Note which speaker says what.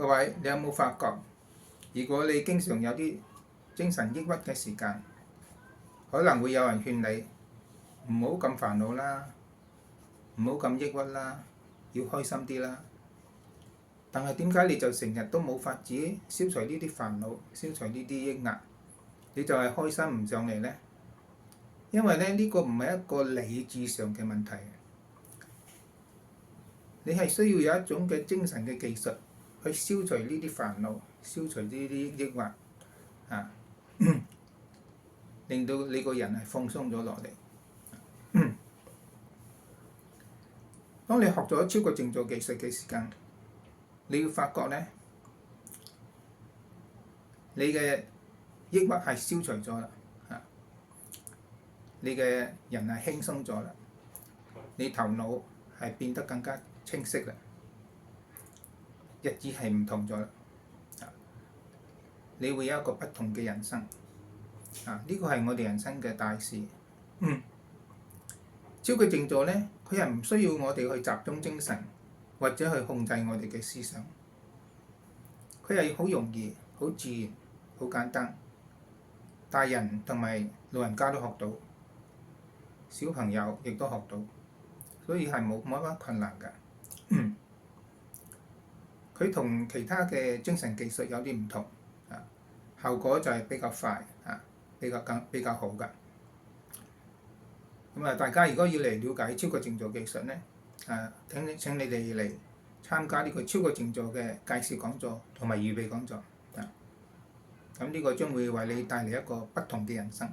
Speaker 1: 各位，你有冇發覺？如果你經常有啲精神抑鬱嘅時間，可能會有人勸你唔好咁煩惱啦，唔好咁抑鬱啦，要開心啲啦。但係點解你就成日都冇法子消除呢啲煩惱，消除呢啲抑壓，你就係開心唔上嚟呢？因為咧，呢個唔係一個理智上嘅問題，你係需要有一種嘅精神嘅技術去消除呢啲煩惱，消除呢啲抑鬱啊，令到你個人係放鬆咗落嚟。當你學咗超覺靜坐技術嘅時間，你要發覺咧，你嘅抑鬱係消除咗啦，你嘅人係輕鬆咗啦，你頭腦係變得更加清晰啦，日子係唔同咗啦，你會有一個不同嘅人生，呢個係我哋人生嘅大事。超覺靜坐咧，佢係唔需要我哋去集中精神，或者去控制我哋嘅思想，佢係好容易、好自然、好簡單，大人同埋老人家都學到，小朋友亦都學到，所以係冇乜困難㗎。佢同其他嘅精神技術有啲唔同，效果就係比較快，比較好㗎。咁大家如果要嚟了解超覺靜坐技術咧，請你哋嚟參加呢個超覺靜坐嘅介紹講座同埋預備講座，咁呢個將會為你帶嚟一個不同嘅人生。